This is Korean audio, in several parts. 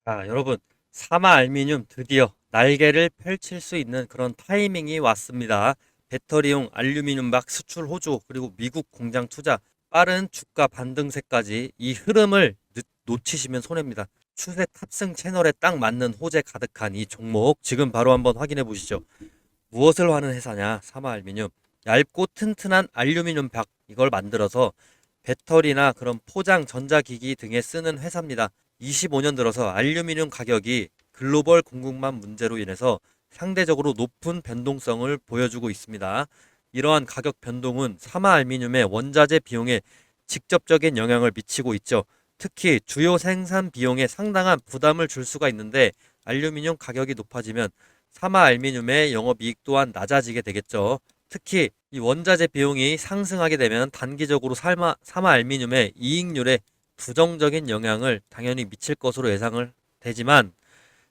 여러분, 사마 알미늄 드디어 날개를 펼칠 수 있는 그런 타이밍이 왔습니다. 배터리용 알루미늄 수출 호조, 그리고 미국 공장 투자, 빠른 주가 반등세까지 이 흐름을 놓치시면 손해입니다. 추세 탑승 채널에 딱 맞는 호재 가득한 이 종목, 지금 바로 한번 확인해 보시죠. 무엇을 하는 회사냐? 사마 알미늄. 얇고 튼튼한 알루미늄 벽, 이걸 만들어서 배터리나 그런 포장 전자기기 등에 쓰는 회사입니다. 25년 들어서 알루미늄 가격이 글로벌 공급망 문제로 인해서 상대적으로 높은 변동성을 보여주고 있습니다. 이러한 가격 변동은 사마 알루미늄의 원자재 비용에 직접적인 영향을 미치고 있죠. 특히 주요 생산 비용에 상당한 부담을 줄 수가 있는데, 알루미늄 가격이 높아지면 사마 알루미늄의 영업이익 또한 낮아지게 되겠죠. 특히 이 원자재 비용이 상승하게 되면 단기적으로 사마 알루미늄의 이익률에 부정적인 영향을 당연히 미칠 것으로 예상을 되지만,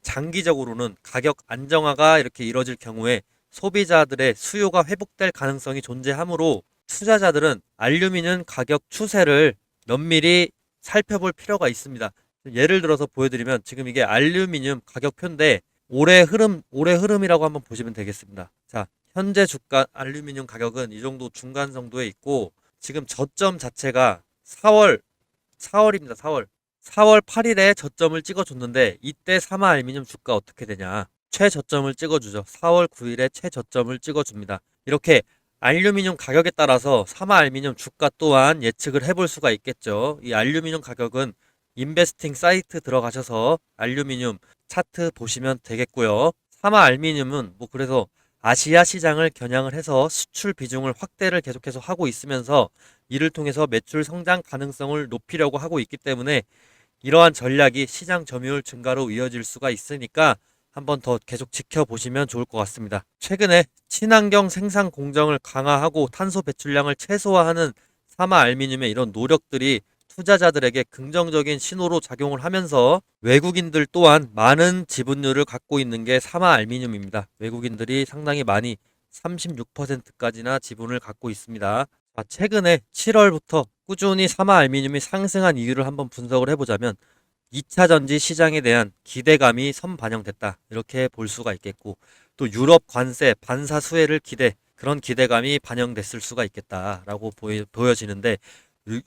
장기적으로는 가격 안정화가 이렇게 이뤄질 경우에 소비자들의 수요가 회복될 가능성이 존재하므로 투자자들은 알루미늄 가격 추세를 면밀히 살펴볼 필요가 있습니다. 예를 들어서 보여드리면, 지금 이게 알루미늄 가격표인데 올해 흐름이라고 한번 보시면 되겠습니다. 자, 현재 주가 알루미늄 가격은 이 정도 중간 정도에 있고, 지금 저점 자체가 4월입니다. 4월 8일에 저점을 찍어줬는데, 이때 사마 알루미늄 주가 어떻게 되냐? 최저점을 찍어주죠. 4월 9일에 최저점을 찍어줍니다. 이렇게 알루미늄 가격에 따라서 사마 알루미늄 주가 또한 예측을 해볼 수가 있겠죠. 이 알루미늄 가격은 인베스팅 사이트 들어가셔서 알루미늄 차트 보시면 되겠고요. 사마 알루미늄은 그래서 아시아 시장을 겨냥을 해서 수출 비중을 확대를 계속해서 하고 있으면서 이를 통해서 매출 성장 가능성을 높이려고 하고 있기 때문에 이러한 전략이 시장 점유율 증가로 이어질 수가 있으니까 한번 더 계속 지켜보시면 좋을 것 같습니다. 최근에 친환경 생산 공정을 강화하고 탄소 배출량을 최소화하는 사마 알루미늄의 이런 노력들이 투자자들에게 긍정적인 신호로 작용을 하면서 외국인들 또한 많은 지분율을 갖고 있는 게 사마 알루미늄입니다. 외국인들이 상당히 많이 36%까지나 지분을 갖고 있습니다. 최근에 7월부터 꾸준히 사마 알루미늄이 상승한 이유를 한번 분석을 해보자면, 2차 전지 시장에 대한 기대감이 선반영됐다, 이렇게 볼 수가 있겠고, 또 유럽 관세 반사 수혜를 그런 기대감이 반영됐을 수가 있겠다라고 보여지는데,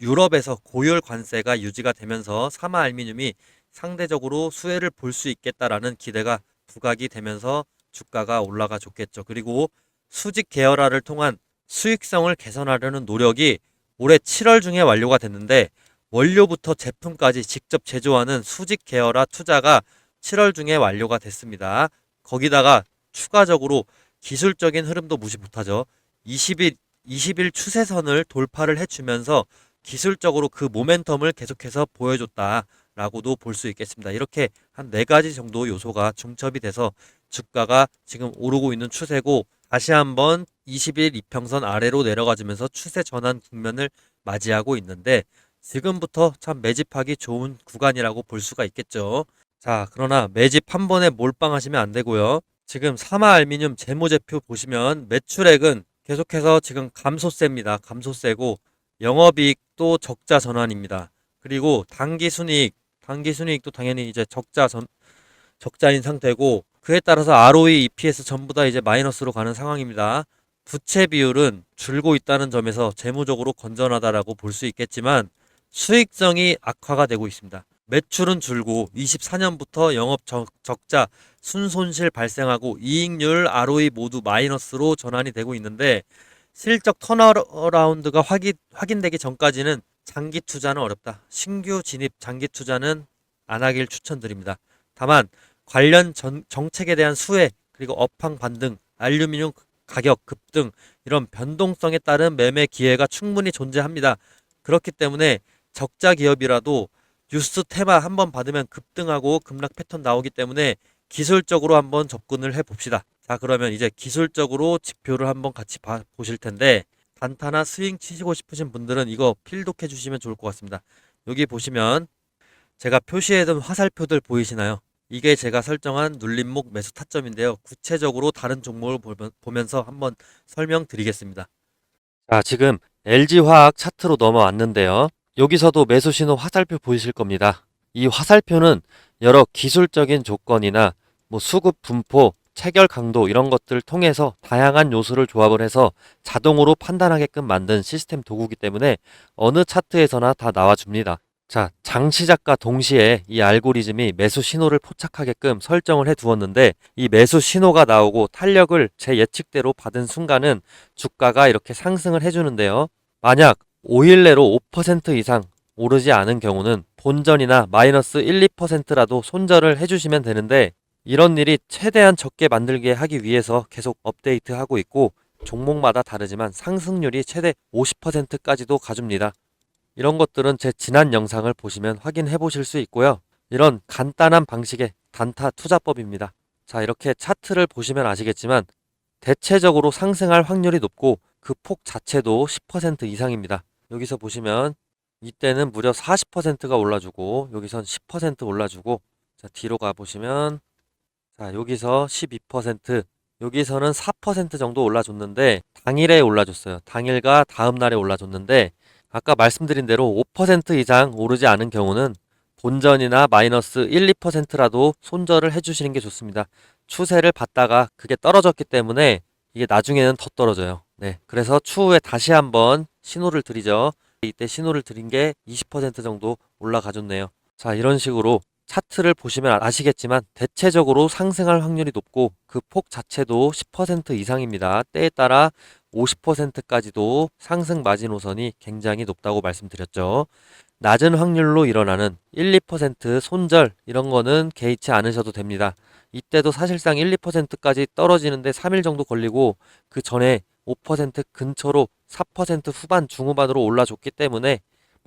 유럽에서 고율 관세가 유지가 되면서 사마 알루미늄이 상대적으로 수혜를 볼 수 있겠다라는 기대가 부각이 되면서 주가가 올라가 줬겠죠. 그리고 수직 계열화를 통한 수익성을 개선하려는 노력이 올해 7월 중에 완료가 됐는데, 원료부터 제품까지 직접 제조하는 수직 계열화 투자가 7월 중에 완료가 됐습니다. 거기다가 추가적으로 기술적인 흐름도 무시 못하죠. 20일 추세선을 돌파를 해주면서 기술적으로 그 모멘텀을 계속해서 보여줬다라고도 볼 수 있겠습니다. 이렇게 한 4가지 정도 요소가 중첩이 돼서 주가가 지금 오르고 있는 추세고, 다시 한번 20일 이평선 아래로 내려가주면서 추세 전환 국면을 맞이하고 있는데, 지금부터 참 매집하기 좋은 구간이라고 볼 수가 있겠죠. 자, 그러나 매집 한 번에 몰빵하시면 안 되고요. 지금 사마 알루미늄 재무제표 보시면 매출액은 계속해서 지금 감소세입니다. 감소세고, 영업이익도 적자 전환입니다. 그리고 단기순이익도 당연히 이제 적자인 상태고, 그에 따라서 ROE, EPS 전부 다 이제 마이너스로 가는 상황입니다. 부채 비율은 줄고 있다는 점에서 재무적으로 건전하다라고 볼 수 있겠지만, 수익성이 악화가 되고 있습니다. 매출은 줄고 24년부터 적자, 순손실 발생하고 이익률, ROE 모두 마이너스로 전환이 되고 있는데, 실적 턴어라운드가 확인되기 전까지는 장기 투자는 어렵다. 신규 진입 장기 투자는 안 하길 추천드립니다. 다만 관련 정책에 대한 수혜, 그리고 업황 반등, 알루미늄 가격 급등, 이런 변동성에 따른 매매 기회가 충분히 존재합니다. 그렇기 때문에 적자 기업이라도 뉴스 테마 한번 받으면 급등하고 급락 패턴 나오기 때문에 기술적으로 한번 접근을 해 봅시다. 자, 그러면 이제 기술적으로 지표를 한번 같이 보실 텐데, 단타나 스윙 치시고 싶으신 분들은 이거 필독해 주시면 좋을 것 같습니다. 여기 보시면 제가 표시해둔 화살표들 보이시나요? 이게 제가 설정한 눌림목 매수 타점인데요. 구체적으로 다른 종목을 보면서 한번 설명드리겠습니다. 자, 지금 LG화학 차트로 넘어왔는데요. 여기서도 매수 신호 화살표 보이실 겁니다. 이 화살표는 여러 기술적인 조건이나 수급 분포, 체결 강도 이런 것들을 통해서 다양한 요소를 조합을 해서 자동으로 판단하게끔 만든 시스템 도구이기 때문에 어느 차트에서나 다 나와줍니다. 자, 장 시작과 동시에 이 알고리즘이 매수 신호를 포착하게끔 설정을 해 두었는데 이 매수 신호가 나오고 탄력을 제 예측대로 받은 순간은 주가가 이렇게 상승을 해주는데요. 만약 5일 내로 5% 이상 오르지 않은 경우는 본전이나 마이너스 1, 2%라도 손절을 해주시면 되는데 이런 일이 최대한 적게 만들게 하기 위해서 계속 업데이트하고 있고 종목마다 다르지만 상승률이 최대 50%까지도 가줍니다. 이런 것들은 제 지난 영상을 보시면 확인해 보실 수 있고요. 이런 간단한 방식의 단타 투자법입니다. 자, 이렇게 차트를 보시면 아시겠지만 대체적으로 상승할 확률이 높고 그 폭 자체도 10% 이상입니다. 여기서 보시면 이때는 무려 40%가 올라주고 여기선 10% 올라주고 자, 뒤로 가보시면 자, 여기서 12%, 여기서는 4% 정도 올라줬는데 당일에 올라줬어요. 당일과 다음 날에 올라줬는데 아까 말씀드린 대로 5% 이상 오르지 않은 경우는 본전이나 마이너스 1, 2%라도 손절을 해주시는 게 좋습니다. 추세를 봤다가 그게 떨어졌기 때문에 이게 나중에는 더 떨어져요. 네, 그래서 추후에 다시 한번 신호를 드리죠. 이때 신호를 드린 게 20% 정도 올라가줬네요. 자, 이런 식으로 차트를 보시면 아시겠지만 대체적으로 상승할 확률이 높고 그 폭 자체도 10% 이상입니다. 때에 따라 50%까지도 상승 마지노선이 굉장히 높다고 말씀드렸죠. 낮은 확률로 일어나는 1, 2% 손절 이런 거는 개의치 않으셔도 됩니다. 이때도 사실상 1, 2%까지 떨어지는데 3일 정도 걸리고 그 전에 5% 근처로 4% 후반 중후반으로 올라줬기 때문에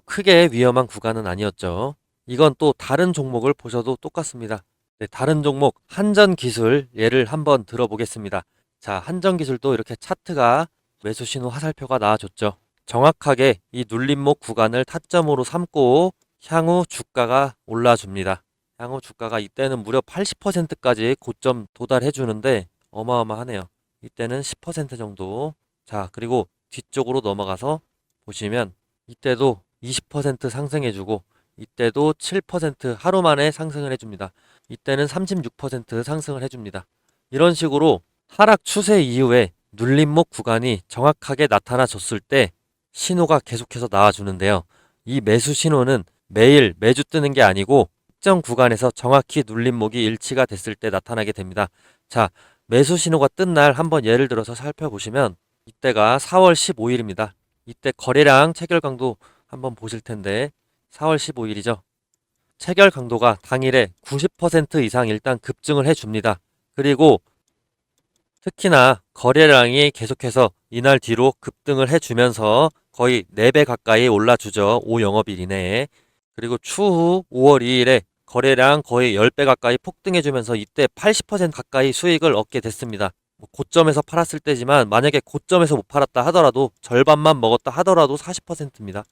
크게 위험한 구간은 아니었죠. 이건 또 다른 종목을 보셔도 똑같습니다. 네, 다른 종목 한전기술 예를 한번 들어보겠습니다. 자, 한전기술도 이렇게 차트가 매수 신호 화살표가 나와줬죠. 정확하게 이 눌림목 구간을 타점으로 삼고 향후 주가가 올라줍니다. 향후 주가가 이때는 무려 80%까지 고점 도달해 주는데 어마어마하네요. 이때는 10% 정도. 자, 그리고 뒤쪽으로 넘어가서 보시면 이때도 20% 상승해주고 이때도 7% 하루 만에 상승을 해줍니다. 이때는 36% 상승을 해줍니다. 이런 식으로 하락 추세 이후에 눌림목 구간이 정확하게 나타나줬을 때 신호가 계속해서 나와주는데요. 이 매수 신호는 매일 매주 뜨는 게 아니고 특정 구간에서 정확히 눌림목이 일치가 됐을 때 나타나게 됩니다. 자, 매수 신호가 뜬 날 한번 예를 들어서 살펴보시면 이때가 4월 15일입니다. 이때 거래량 체결 강도 한번 보실 텐데 4월 15일이죠. 체결 강도가 당일에 90% 이상 일단 급증을 해줍니다. 그리고 특히나 거래량이 계속해서 이날 뒤로 급등을 해주면서 거의 4배 가까이 올라주죠. 5영업일 이내에. 그리고 추후 5월 2일에 거래량 거의 10배 가까이 폭등해주면서 이때 80% 가까이 수익을 얻게 됐습니다. 고점에서 팔았을 때지만 만약에 고점에서 못 팔았다 하더라도 절반만 먹었다 하더라도 40%입니다.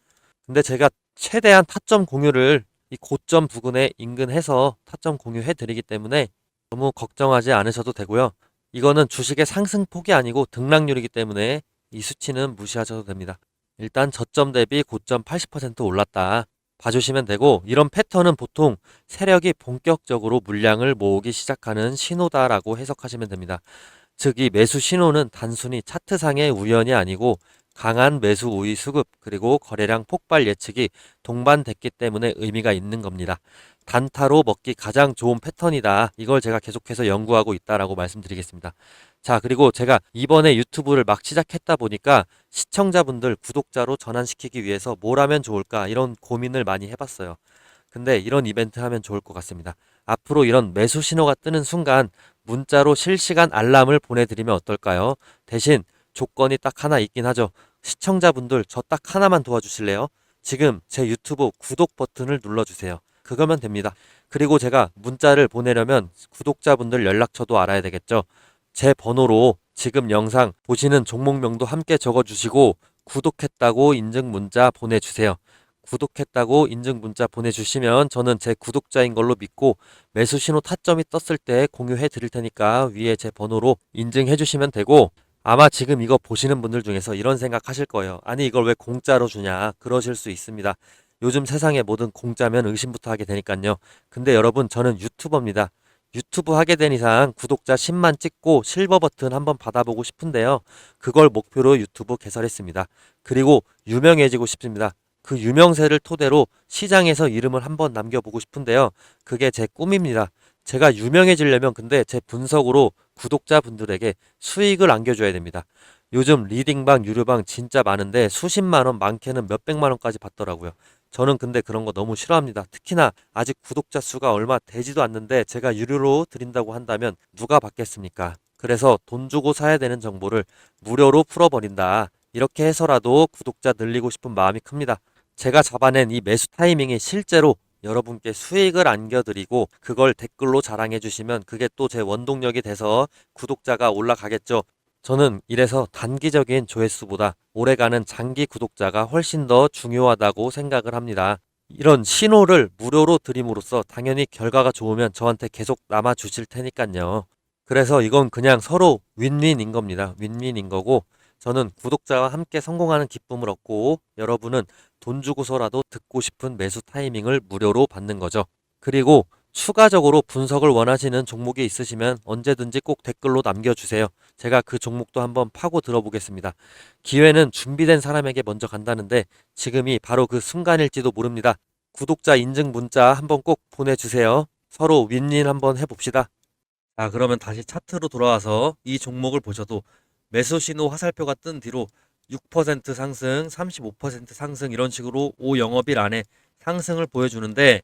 근데 제가 최대한 타점 공유를 이 고점 부근에 인근해서 타점 공유해 드리기 때문에 너무 걱정하지 않으셔도 되고요. 이거는 주식의 상승폭이 아니고 등락률이기 때문에 이 수치는 무시하셔도 됩니다. 일단 저점 대비 고점 80% 올랐다 봐주시면 되고 이런 패턴은 보통 세력이 본격적으로 물량을 모으기 시작하는 신호다라고 해석하시면 됩니다. 즉 이 매수 신호는 단순히 차트상의 우연이 아니고 강한 매수 우위 수급 그리고 거래량 폭발 예측이 동반됐기 때문에 의미가 있는 겁니다. 단타로 먹기 가장 좋은 패턴이다. 이걸 제가 계속해서 연구하고 있다라고 말씀드리겠습니다. 자, 그리고 제가 이번에 유튜브를 막 시작했다 보니까 시청자분들 구독자로 전환시키기 위해서 뭘 하면 좋을까 이런 고민을 많이 해봤어요. 근데 이런 이벤트 하면 좋을 것 같습니다. 앞으로 이런 매수 신호가 뜨는 순간 문자로 실시간 알람을 보내드리면 어떨까요? 대신 조건이 딱 하나 있긴 하죠. 시청자분들 저 딱 하나만 도와주실래요? 지금 제 유튜브 구독 버튼을 눌러주세요. 그거면 됩니다. 그리고 제가 문자를 보내려면 구독자분들 연락처도 알아야 되겠죠. 제 번호로 지금 영상 보시는 종목명도 함께 적어주시고 구독했다고 인증 문자 보내주세요. 구독했다고 인증 문자 보내주시면 저는 제 구독자인 걸로 믿고 매수 신호 타점이 떴을 때 공유해 드릴 테니까 위에 제 번호로 인증해 주시면 되고 아마 지금 이거 보시는 분들 중에서 이런 생각 하실 거예요. 아니 이걸 왜 공짜로 주냐 그러실 수 있습니다. 요즘 세상에 뭐든 공짜면 의심부터 하게 되니까요. 근데 여러분, 저는 유튜버입니다. 유튜브 하게 된 이상 구독자 10만 찍고 실버 버튼 한번 받아보고 싶은데요. 그걸 목표로 유튜브 개설했습니다. 그리고 유명해지고 싶습니다. 그 유명세를 토대로 시장에서 이름을 한번 남겨보고 싶은데요. 그게 제 꿈입니다. 제가 유명해지려면 근데 제 분석으로 구독자분들에게 수익을 안겨줘야 됩니다. 요즘 리딩방, 유료방 진짜 많은데 수십만 원, 많게는 몇백만 원까지 받더라고요. 저는 근데 그런 거 너무 싫어합니다. 특히나 아직 구독자 수가 얼마 되지도 않는데 제가 유료로 드린다고 한다면 누가 받겠습니까? 그래서 돈 주고 사야 되는 정보를 무료로 풀어버린다. 이렇게 해서라도 구독자 늘리고 싶은 마음이 큽니다. 제가 잡아낸 이 매수 타이밍이 실제로 여러분께 수익을 안겨드리고 그걸 댓글로 자랑해 주시면 그게 또 제 원동력이 돼서 구독자가 올라가겠죠. 저는 이래서 단기적인 조회수보다 오래가는 장기 구독자가 훨씬 더 중요하다고 생각을 합니다. 이런 신호를 무료로 드림으로써 당연히 결과가 좋으면 저한테 계속 남아 주실 테니까요. 그래서 이건 그냥 서로 윈윈인 겁니다. 윈윈인 거고 저는 구독자와 함께 성공하는 기쁨을 얻고 여러분은 돈 주고서라도 듣고 싶은 매수 타이밍을 무료로 받는 거죠. 그리고 추가적으로 분석을 원하시는 종목이 있으시면 언제든지 꼭 댓글로 남겨주세요. 제가 그 종목도 한번 파고 들어보겠습니다. 기회는 준비된 사람에게 먼저 간다는데 지금이 바로 그 순간일지도 모릅니다. 구독자 인증 문자 한번 꼭 보내주세요. 서로 윈윈 한번 해봅시다. 자, 그러면 다시 차트로 돌아와서 이 종목을 보셔도 매수 신호 화살표가 뜬 뒤로 6% 상승, 35% 상승 이런 식으로 5영업일 안에 상승을 보여주는데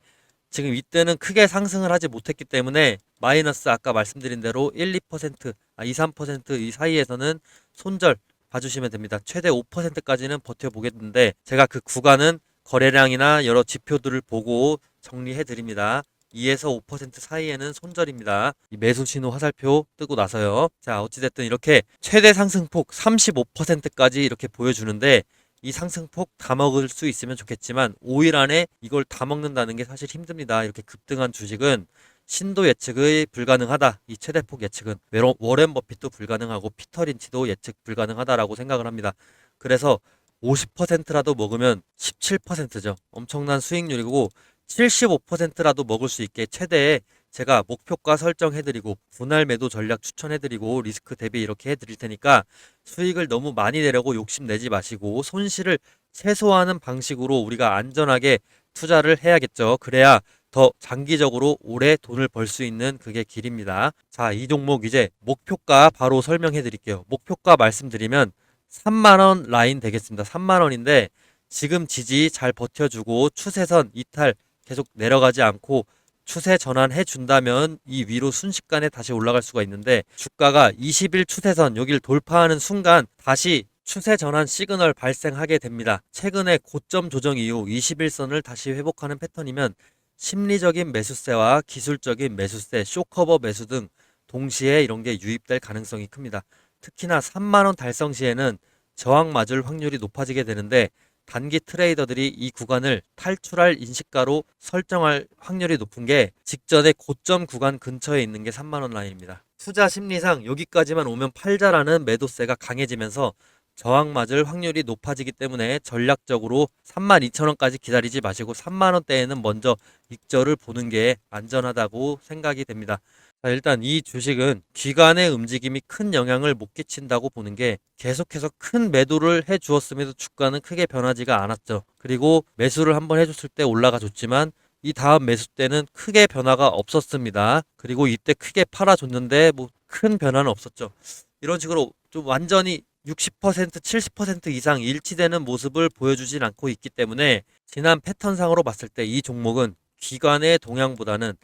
지금 이때는 크게 상승을 하지 못했기 때문에 마이너스 아까 말씀드린 대로 1, 2%, 2, 3%이 사이에서는 손절 봐주시면 됩니다. 최대 5%까지는 버텨보겠는데 제가 그 구간은 거래량이나 여러 지표들을 보고 정리해 드립니다. 2에서 5% 사이에는 손절입니다. 이 매수 신호 화살표 뜨고 나서요. 자, 어찌됐든 이렇게 최대 상승폭 35%까지 이렇게 보여주는데 이 상승폭 다 먹을 수 있으면 좋겠지만 5일 안에 이걸 다 먹는다는 게 사실 힘듭니다. 이렇게 급등한 주식은 신도 예측이 불가능하다. 이 최대폭 예측은 워렌 버핏도 불가능하고 피터 린치도 예측 불가능하다라고 생각을 합니다. 그래서 50%라도 먹으면 17%죠. 엄청난 수익률이고 75%라도 먹을 수 있게 최대의 제가 목표가 설정해드리고 분할 매도 전략 추천해드리고 리스크 대비 이렇게 해드릴 테니까 수익을 너무 많이 내려고 욕심내지 마시고 손실을 최소화하는 방식으로 우리가 안전하게 투자를 해야겠죠. 그래야 더 장기적으로 오래 돈을 벌 수 있는 그게 길입니다. 자, 이 종목 이제 목표가 바로 설명해 드릴게요. 목표가 말씀드리면 3만 원 라인 되겠습니다. 3만 원인데 지금 지지 잘 버텨주고 추세선 이탈 계속 내려가지 않고 추세 전환해 준다면 이 위로 순식간에 다시 올라갈 수가 있는데 주가가 20일 추세선 여기를 돌파하는 순간 다시 추세 전환 시그널 발생하게 됩니다. 최근에 고점 조정 이후 21선을 다시 회복하는 패턴이면 심리적인 매수세와 기술적인 매수세, 쇼커버 매수 등 동시에 이런 게 유입될 가능성이 큽니다. 특히나 3만 원 달성 시에는 저항 맞을 확률이 높아지게 되는데 단기 트레이더들이 이 구간을 탈출할 인식가로 설정할 확률이 높은 게 직전에 고점 구간 근처에 있는 게 3만 원 라인입니다. 투자 심리상 여기까지만 오면 팔자라는 매도세가 강해지면서 저항 맞을 확률이 높아지기 때문에 전략적으로 32,000원까지 기다리지 마시고 3만 원대에는 먼저 익절을 보는 게 안전하다고 생각이 됩니다. 자, 일단 이 주식은 기관의 움직임이 큰 영향을 못 끼친다고 보는 게 계속해서 큰 매도를 해 주었음에도 주가는 크게 변하지가 않았죠. 그리고 매수를 한번 해줬을 때 올라가 줬지만 이 다음 매수 때는 크게 변화가 없었습니다. 그리고 이때 크게 팔아줬는데 뭐 큰 변화는 없었죠. 이런 식으로 좀 완전히 60%, 70% 이상 일치되는 모습을 보여주진 않고 있기 때문에 지난 패턴상으로 봤을 때 이 종목은 기관의 동향보다는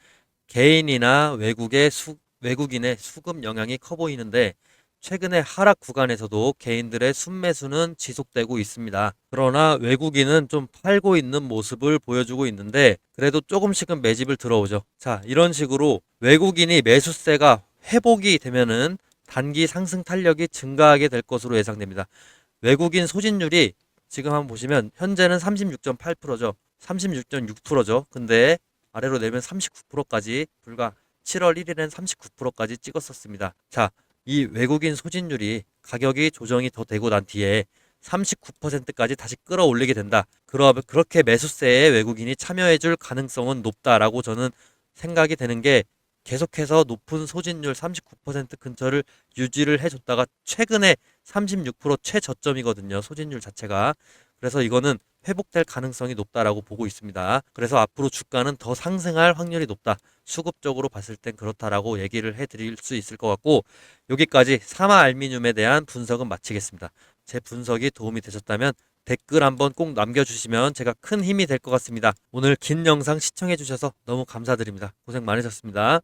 개인이나 외국인의 수급 영향이 커 보이는데 최근에 하락 구간에서도 개인들의 순매수는 지속되고 있습니다. 그러나 외국인은 좀 팔고 있는 모습을 보여주고 있는데 그래도 조금씩은 매집을 들어오죠. 자, 이런 식으로 외국인이 매수세가 회복이 되면은 단기 상승 탄력이 증가하게 될 것으로 예상됩니다. 외국인 소진율이 지금 한번 보시면 현재는 36.8%죠. 36.6%죠. 근데 아래로 내면 39%까지 불과 7월 1일엔 39%까지 찍었었습니다. 자, 이 외국인 소진율이 가격이 조정이 더 되고 난 뒤에 39%까지 다시 끌어올리게 된다. 그렇게 매수세에 외국인이 참여해줄 가능성은 높다라고 저는 생각이 되는 게 계속해서 높은 소진율 39% 근처를 유지를 해줬다가 최근에 36% 최저점이거든요. 소진율 자체가. 그래서 이거는 회복될 가능성이 높다라고 보고 있습니다. 그래서 앞으로 주가는 더 상승할 확률이 높다. 수급적으로 봤을 땐 그렇다라고 얘기를 해드릴 수 있을 것 같고 여기까지 사마 알미늄에 대한 분석은 마치겠습니다. 제 분석이 도움이 되셨다면 댓글 한번 꼭 남겨주시면 제가 큰 힘이 될 것 같습니다. 오늘 긴 영상 시청해주셔서 너무 감사드립니다. 고생 많으셨습니다.